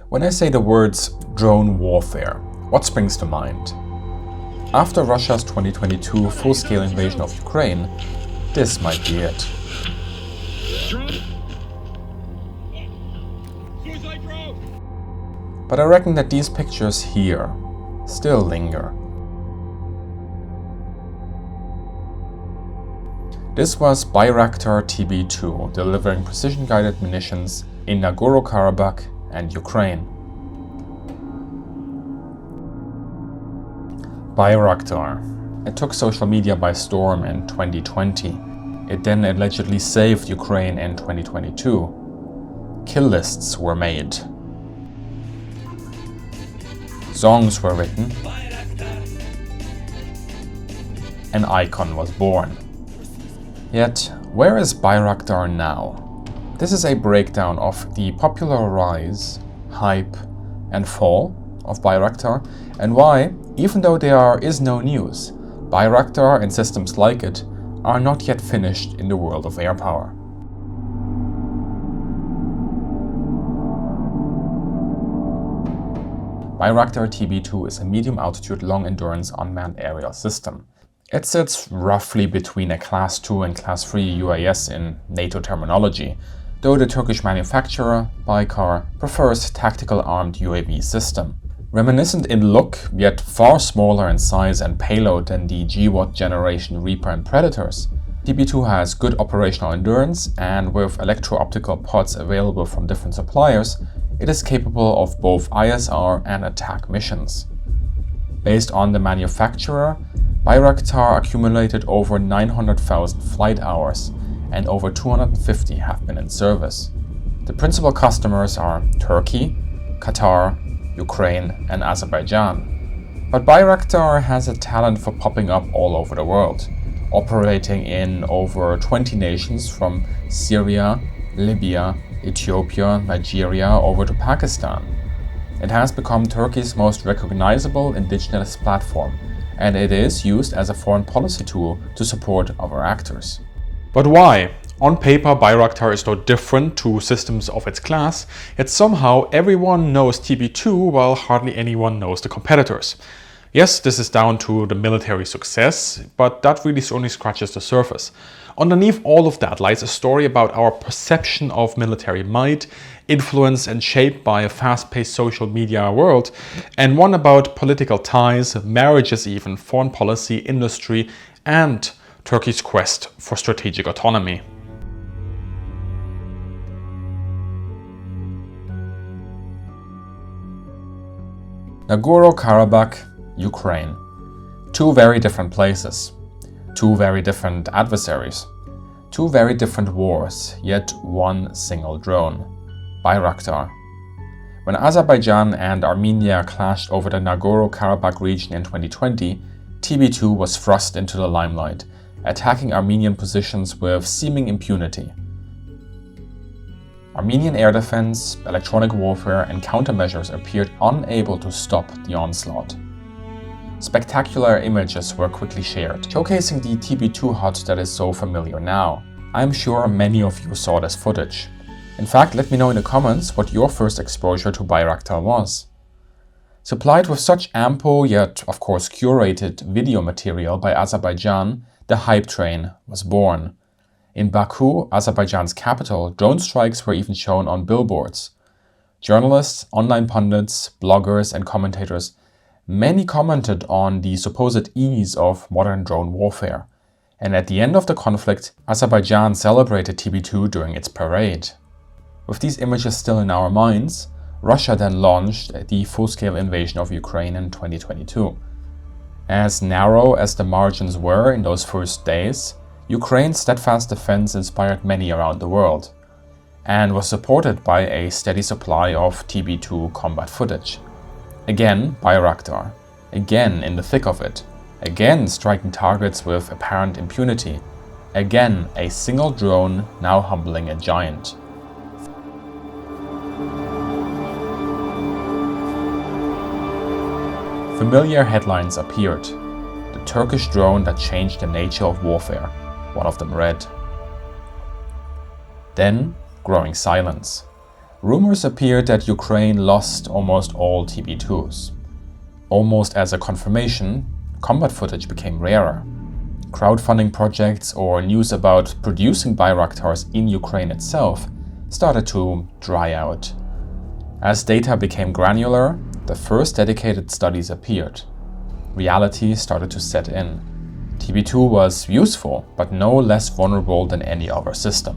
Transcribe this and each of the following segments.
When I say the words drone warfare, what springs to mind? After Russia's 2022 full-scale invasion of Ukraine, this might be it. But I reckon that these pictures here still linger. This was Bayraktar TB-2 delivering precision-guided munitions in Nagorno-Karabakh and Ukraine. Bayraktar. It took social media by storm in 2020. It then allegedly saved Ukraine in 2022. Kill lists were made. Songs were written. An icon was born. Yet, where is Bayraktar now? This is a breakdown of the popular rise, hype, and fall of Bayraktar, and why, even though there is no news, Bayraktar and systems like it are not yet finished in the world of air power. Bayraktar TB-2 is a medium-altitude, long-endurance unmanned aerial system. It sits roughly between a Class 2 and Class 3 UAS in NATO terminology, though the Turkish manufacturer, Baykar, prefers tactical armed UAV system. Reminiscent in look, yet far smaller in size and payload than the GWAT generation Reaper and Predators, TB-2 has good operational endurance, and with electro-optical pods available from different suppliers, it is capable of both ISR and attack missions. Based on the manufacturer, Bayraktar accumulated over 900,000 flight hours, and over 250 have been in service. The principal customers are Turkey, Qatar, Ukraine, and Azerbaijan. But Bayraktar has a talent for popping up all over the world, operating in over 20 nations from Syria, Libya, Ethiopia, Nigeria over to Pakistan. It has become Turkey's most recognizable indigenous platform, and it is used as a foreign policy tool to support other actors. But why? On paper, Bayraktar is no different to systems of its class, yet somehow everyone knows TB-2 while hardly anyone knows the competitors. Yes, this is down to the military success, but that really only scratches the surface. Underneath all of that lies a story about our perception of military might, influenced and shaped by a fast-paced social media world, and one about political ties, marriages even, foreign policy, industry, and Turkey's quest for strategic autonomy. Nagorno-Karabakh, Ukraine. Two very different places. Two very different adversaries. Two very different wars, yet one single drone. Bayraktar. When Azerbaijan and Armenia clashed over the Nagorno-Karabakh region in 2020, TB-2 was thrust into the limelight, attacking Armenian positions with seeming impunity. Armenian air defense, electronic warfare, and countermeasures appeared unable to stop the onslaught. Spectacular images were quickly shared, showcasing the TB-2 hut that is so familiar now. I'm sure many of you saw this footage. In fact, let me know in the comments what your first exposure to Bayraktar was. Supplied with such ample, yet of course curated video material by Azerbaijan, the hype train was born. In Baku, Azerbaijan's capital, drone strikes were even shown on billboards. Journalists, online pundits, bloggers, and commentators, many commented on the supposed ease of modern drone warfare. And at the end of the conflict, Azerbaijan celebrated TB-2 during its parade. With these images still in our minds, Russia then launched the full-scale invasion of Ukraine in 2022. As narrow as the margins were in those first days, Ukraine's steadfast defense inspired many around the world, and was supported by a steady supply of TB-2 combat footage. Again, Bayraktar. Again in the thick of it. Again striking targets with apparent impunity. Again a single drone now humbling a giant. Familiar headlines appeared. The Turkish drone that changed the nature of warfare, one of them read. Then, growing silence. rumors appeared that Ukraine lost almost all TB2s. Almost as a confirmation, combat footage became rarer. Crowdfunding projects or news about producing Bayraktars in Ukraine itself started to dry out. As data became granular, the first dedicated studies appeared. Reality started to set in. TB2 was useful, but no less vulnerable than any other system.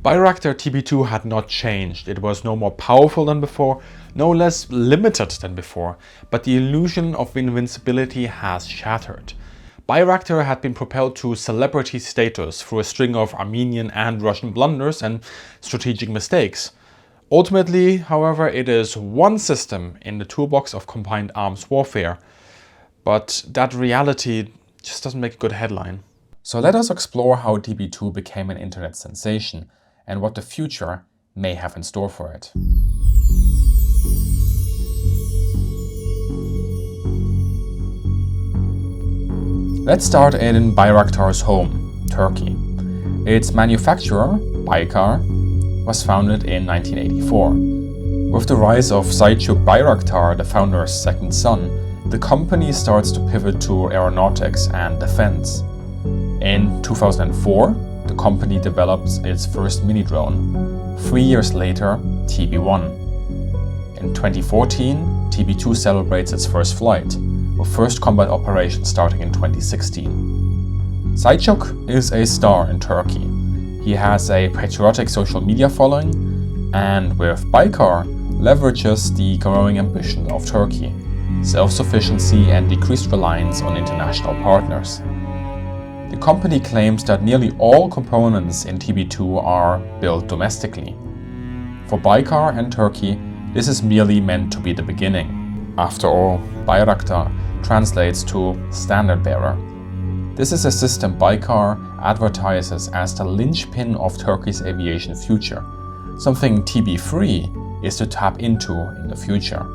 Bayraktar TB-2 had not changed. It was no more powerful than before, no less limited than before, but the illusion of invincibility has shattered. Bayraktar had been propelled to celebrity status through a string of Armenian and Russian blunders and strategic mistakes. Ultimately, however, it is one system in the toolbox of combined arms warfare, but that reality just doesn't make a good headline. So let us explore how TB2 became an internet sensation and what the future may have in store for it. Let's start in Bayraktar's home, Turkey. Its manufacturer, Baykar, was founded in 1984. With the rise of Selçuk Bayraktar, the founder's second son, the company starts to pivot to aeronautics and defense. In 2004, the company develops its first mini-drone. 3 years later, TB1. In 2014, TB2 celebrates its first flight, with first combat operations starting in 2016. Selçuk is a star in Turkey. He has a patriotic social media following, and with Baykar, leverages the growing ambition of Turkey, self-sufficiency and decreased reliance on international partners. The company claims that nearly all components in TB2 are built domestically. For Baykar and Turkey, this is merely meant to be the beginning. After all, Bayraktar translates to standard bearer. This is a system Baykar advertises as the linchpin of Turkey's aviation future, something TB3 is to tap into in the future.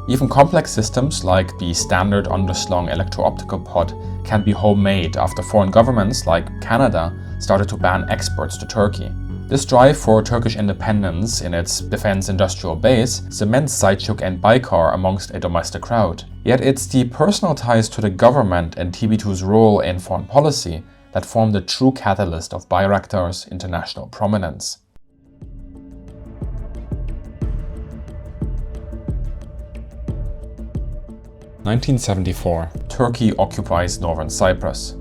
Even complex systems like the standard underslung electro-optical pod can be homemade after foreign governments like Canada started to ban exports to Turkey. This drive for Turkish independence in its defense industrial base cements Selçuk and Baykar amongst a domestic crowd. Yet it's the personal ties to the government and TB2's role in foreign policy that form the true catalyst of Bayraktar's international prominence. (1974) Turkey occupies northern Cyprus.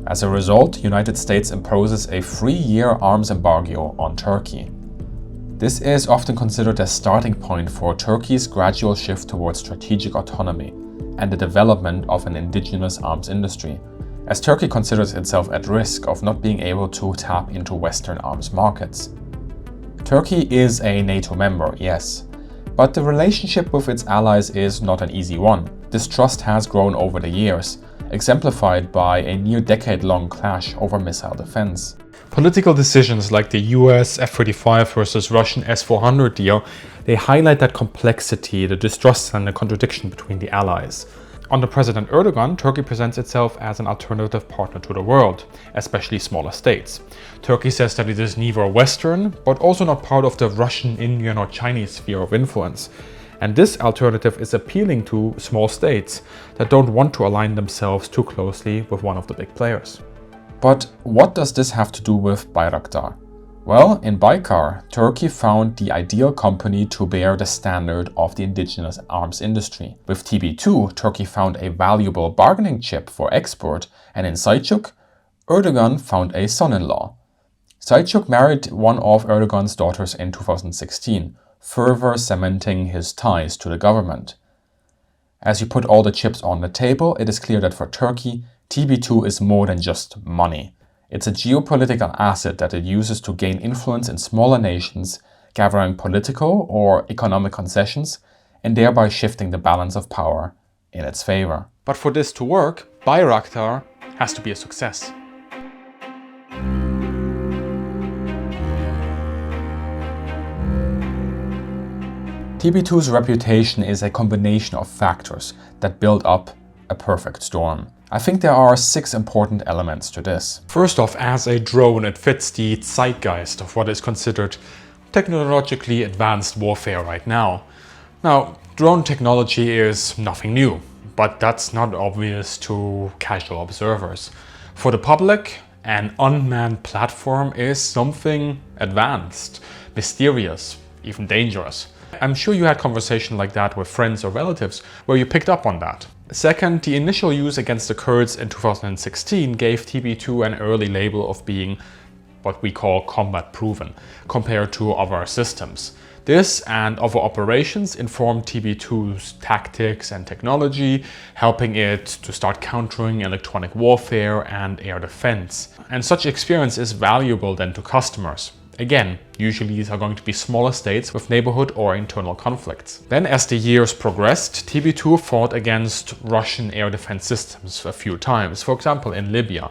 As a result, United States imposes a 3-year arms embargo on Turkey. This is often considered a starting point for Turkey's gradual shift towards strategic autonomy and the development of an indigenous arms industry, as Turkey considers itself at risk of not being able to tap into Western arms markets. Turkey is a NATO member, yes, but the relationship with its allies is not an easy one. Distrust has grown over the years, exemplified by a near-decade-long clash over missile defense. Political decisions like the US F-35 versus Russian S-400 deal, they highlight that complexity, the distrust and the contradiction between the allies. Under President Erdogan, Turkey presents itself as an alternative partner to the world, especially smaller states. Turkey says that it is neither Western, but also not part of the Russian, Indian or Chinese sphere of influence. And this alternative is appealing to small states that don't want to align themselves too closely with one of the big players. But what does this have to do with Bayraktar? Well, in Baykar, Turkey found the ideal company to bear the standard of the indigenous arms industry. With TB2, Turkey found a valuable bargaining chip for export, and in Selçuk, Erdogan found a son-in-law. Selçuk married one of Erdogan's daughters in 2016, further cementing his ties to the government. As you put all the chips on the table, it is clear that for Turkey, TB2 is more than just money. It's a geopolitical asset that it uses to gain influence in smaller nations, gathering political or economic concessions, and thereby shifting the balance of power in its favor. But for this to work, Bayraktar has to be a success. TB2's reputation is a combination of factors that build up a perfect storm. I think there are 6 important elements to this. First off, as a drone, it fits the zeitgeist of what is considered technologically advanced warfare right now. Now, drone technology is nothing new, but that's not obvious to casual observers. For the public, an unmanned platform is something advanced, mysterious, even dangerous. I'm sure you had conversation like that with friends or relatives where you picked up on that. Second, the initial use against the Kurds in 2016 gave TB2 an early label of being what we call combat proven compared to other systems. This and other operations informed TB2's tactics and technology, helping it to start countering electronic warfare and air defense. And such experience is valuable then to customers. Again, usually these are going to be smaller states with neighborhood or internal conflicts. Then as the years progressed, TB2 fought against Russian air defense systems a few times, for example in Libya.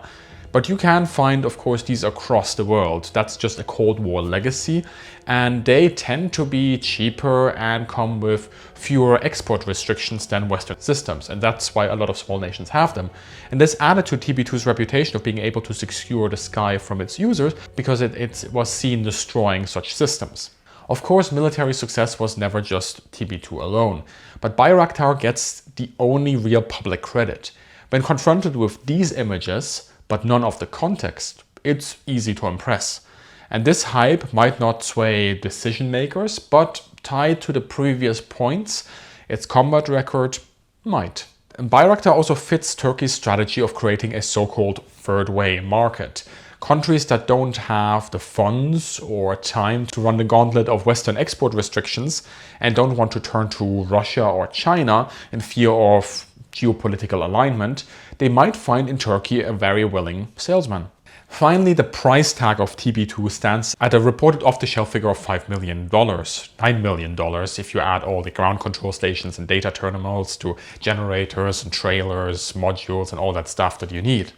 But you can find, of course, these across the world. That's just a Cold War legacy, and they tend to be cheaper and come with fewer export restrictions than Western systems, and that's why a lot of small nations have them. And this added to TB2's reputation of being able to secure the sky from its users because it was seen destroying such systems. Of course, military success was never just TB2 alone, but Bayraktar gets the only real public credit. When confronted with these images, but none of the context, it's easy to impress. And this hype might not sway decision makers, but tied to the previous points, its combat record might. And Bayraktar also fits Turkey's strategy of creating a so-called third way market. Countries that don't have the funds or time to run the gauntlet of Western export restrictions and don't want to turn to Russia or China in fear of geopolitical alignment, they might find in Turkey a very willing salesman. Finally, the price tag of TB2 stands at a reported off-the-shelf figure of $5 million, $9 million if you add all the ground control stations and data terminals to generators and trailers, modules and all that stuff that you need.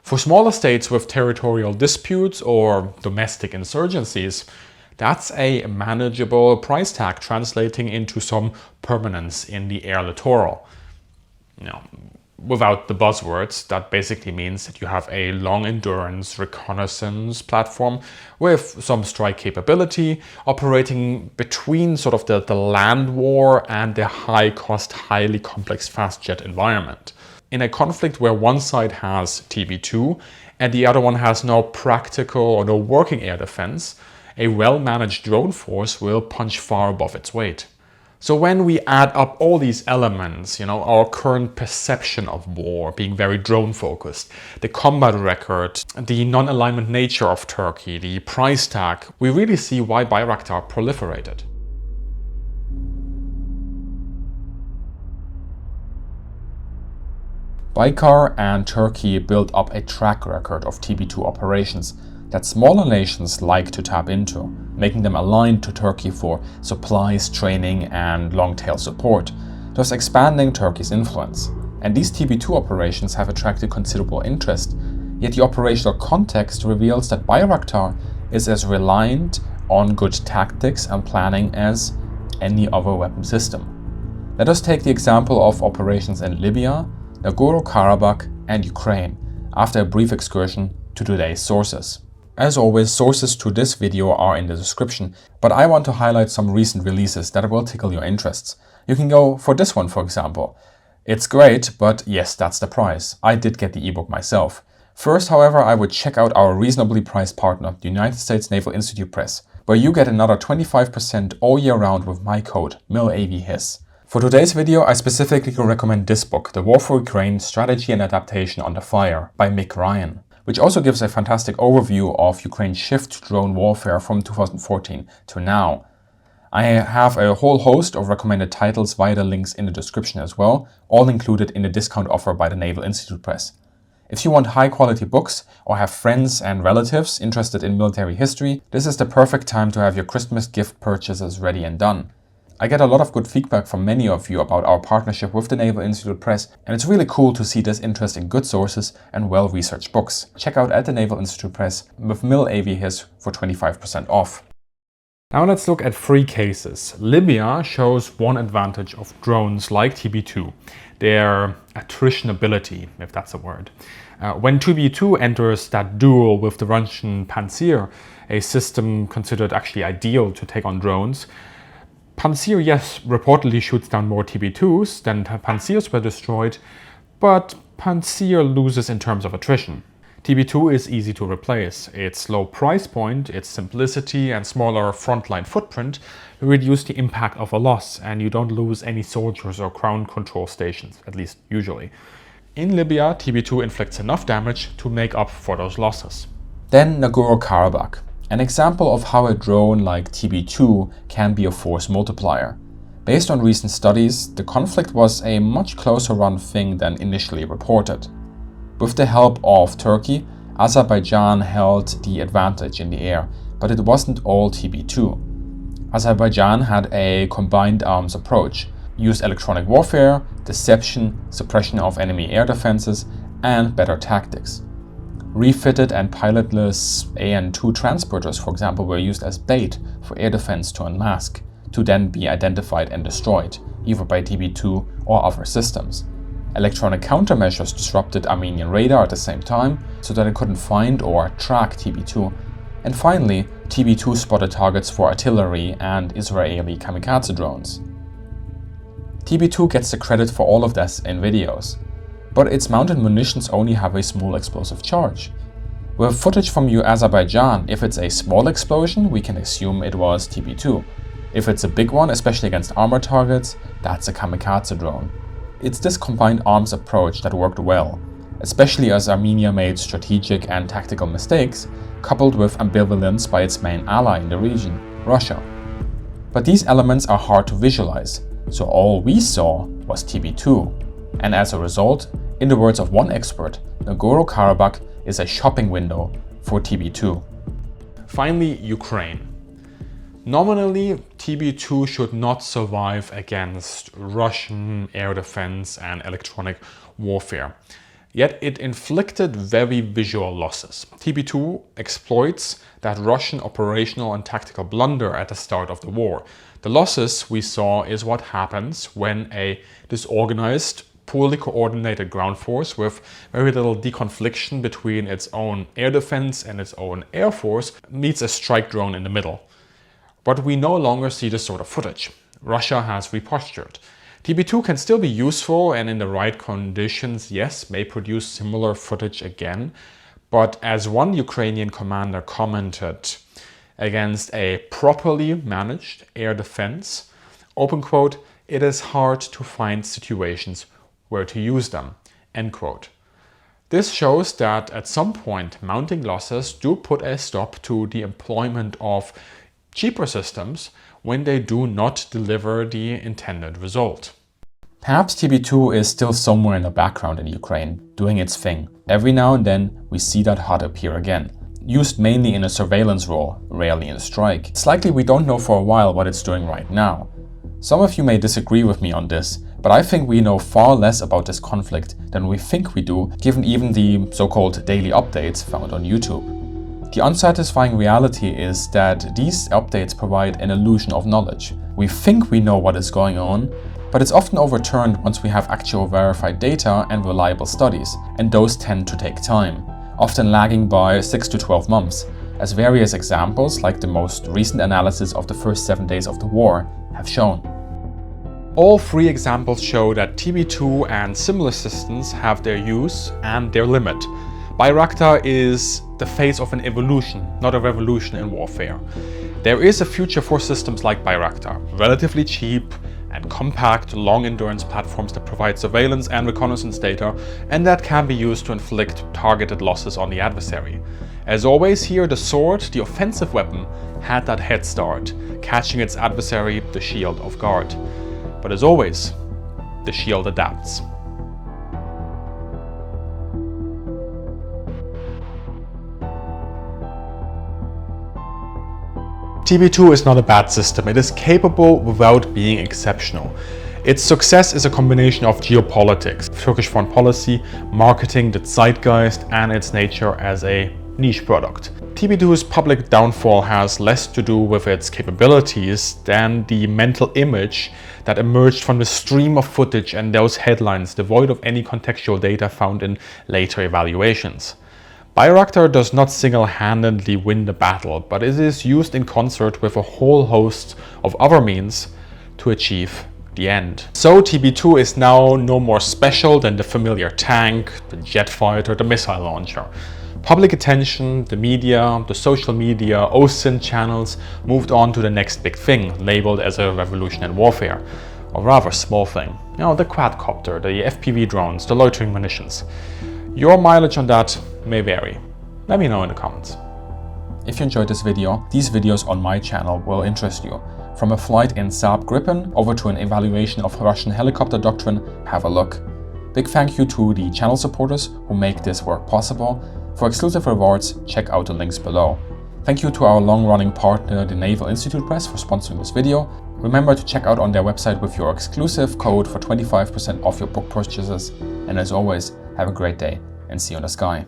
For smaller states with territorial disputes or domestic insurgencies, that's a manageable price tag translating into some permanence in the air littoral. Without the buzzwords, that basically means that you have a long endurance reconnaissance platform with some strike capability operating between sort of the land war and the high cost, highly complex fast jet environment. In a conflict where one side has TB2 and the other one has no practical or no working air defense, a well-managed drone force will punch far above its weight. So when we add up all these elements, our current perception of war being very drone focused, the combat record, the non-alignment nature of Turkey, the price tag, we really see why Bayraktar proliferated. Baykar and Turkey built up a track record of TB2 operations that smaller nations like to tap into, making them aligned to Turkey for supplies, training and long-tail support, thus expanding Turkey's influence. And these TB2 operations have attracted considerable interest, yet the operational context reveals that Bayraktar is as reliant on good tactics and planning as any other weapon system. Let us take the example of operations in Libya, Nagorno-Karabakh and Ukraine, after a brief excursion to today's sources. As always, sources to this video are in the description, but I want to highlight some recent releases that will tickle your interests. You can go for this one, for example. It's great, but yes, that's the price. I did get the ebook myself. First, however, I would check out our reasonably priced partner, the United States Naval Institute Press, where you get another 25% all year round with my code, MILAVHIS. For today's video, I specifically recommend this book, The War for Ukraine, Strategy and Adaptation Under Fire, by Mick Ryan, which also gives a fantastic overview of Ukraine's shift to drone warfare from 2014 to now. I have a whole host of recommended titles via the links in the description as well, all included in the discount offer by the Naval Institute Press. If you want high quality books or have friends and relatives interested in military history, this is the perfect time to have your Christmas gift purchases ready and done. I get a lot of good feedback from many of you about our partnership with the Naval Institute Press, and it's really cool to see this interest in good sources and well-researched books. Check out at the Naval Institute Press with MILAVHIS for 25% off. Now let's look at 3 cases. Libya shows one advantage of drones like TB2, their attrition ability, if that's a word. When TB2 enters that duel with the Russian Pantsir, a system considered actually ideal to take on drones, Pantsir, yes, reportedly shoots down more TB2s than Pantsirs were destroyed, but Pantsir loses in terms of attrition. TB2 is easy to replace. Its low price point, its simplicity and smaller frontline footprint reduce the impact of a loss, and you don't lose any soldiers or ground control stations, at least usually. In Libya, TB2 inflicts enough damage to make up for those losses. Then Nagorno-Karabakh, an example of how a drone like TB2 can be a force multiplier. Based on recent studies, the conflict was a much closer run thing than initially reported. With the help of Turkey, Azerbaijan held the advantage in the air, but it wasn't all TB2. Azerbaijan had a combined arms approach, used electronic warfare, deception, suppression of enemy air defenses, and better tactics. Refitted and pilotless AN-2 transporters, for example, were used as bait for air defense to unmask, to then be identified and destroyed, either by TB2 or other systems. Electronic countermeasures disrupted Armenian radar at the same time, so that it couldn't find or track TB2. And finally, TB2 spotted targets for artillery and Israeli kamikaze drones. TB2 gets the credit for all of this in videos, but its mounted munitions only have a small explosive charge. With footage from Azerbaijan, if it's a small explosion, we can assume it was TB2. If it's a big one, especially against armored targets, that's a kamikaze drone. It's this combined arms approach that worked well, especially as Armenia made strategic and tactical mistakes, coupled with ambivalence by its main ally in the region, Russia. But these elements are hard to visualize, so all we saw was TB2. And as a result, in the words of one expert, Nagorno-Karabakh is a shopping window for TB2. Finally, Ukraine. Nominally, TB2 should not survive against Russian air defense and electronic warfare. Yet it inflicted very visual losses. TB2 exploits that Russian operational and tactical blunder at the start of the war. The losses we saw is what happens when a disorganized, poorly coordinated ground force with very little deconfliction between its own air defense and its own air force meets a strike drone in the middle. But we no longer see this sort of footage. Russia has repostured. TB2 can still be useful and in the right conditions, yes, may produce similar footage again. But as one Ukrainian commander commented, against a properly managed air defense, open quote, it is hard to find situations where to use them, end quote. This shows that at some point mounting losses do put a stop to the employment of cheaper systems when they do not deliver the intended result. Perhaps TB2 is still somewhere in the background in Ukraine, doing its thing. Every now and then we see that HUD appear again, used mainly in a surveillance role, rarely in a strike. It's likely we don't know for a while what it's doing right now. Some of you may disagree with me on this, but I think we know far less about this conflict than we think we do, given even the so-called daily updates found on YouTube. The unsatisfying reality is that these updates provide an illusion of knowledge. We think we know what is going on, but it's often overturned once we have actual verified data and reliable studies, and those tend to take time, often lagging by 6 to 12 months, as various examples, like the most recent analysis of the first 7 days of the war, have shown. All 3 examples show that TB2 and similar systems have their use and their limit. Bayraktar is the phase of an evolution, not a revolution in warfare. There is a future for systems like Bayraktar, relatively cheap and compact, long-endurance platforms that provide surveillance and reconnaissance data, and that can be used to inflict targeted losses on the adversary. As always here, the sword, the offensive weapon, had that head start, catching its adversary, the shield, off guard. But as always, the shield adapts. TB2 is not a bad system. It is capable without being exceptional. Its success is a combination of geopolitics, Turkish foreign policy, marketing, the zeitgeist, and its nature as a niche product. TB2's public downfall has less to do with its capabilities than the mental image that emerged from the stream of footage and those headlines devoid of any contextual data found in later evaluations. Bayraktar does not single-handedly win the battle, but it is used in concert with a whole host of other means to achieve the end. So TB2 is now no more special than the familiar tank, the jet fighter, the missile launcher. Public attention, the media, the social media, OSINT channels moved on to the next big thing, labeled as a revolution in warfare. Or rather small thing. You know, the quadcopter, the FPV drones, the loitering munitions. Your mileage on that may vary. Let me know in the comments. If you enjoyed this video, these videos on my channel will interest you. From a flight in Saab Gripen over to an evaluation of Russian helicopter doctrine, have a look. Big thank you to the channel supporters who make this work possible. For exclusive rewards, check out the links below. Thank you to our long-running partner, the Naval Institute Press, for sponsoring this video. Remember to check out on their website with your exclusive code for 25% off your book purchases. And as always, have a great day and see you in the sky.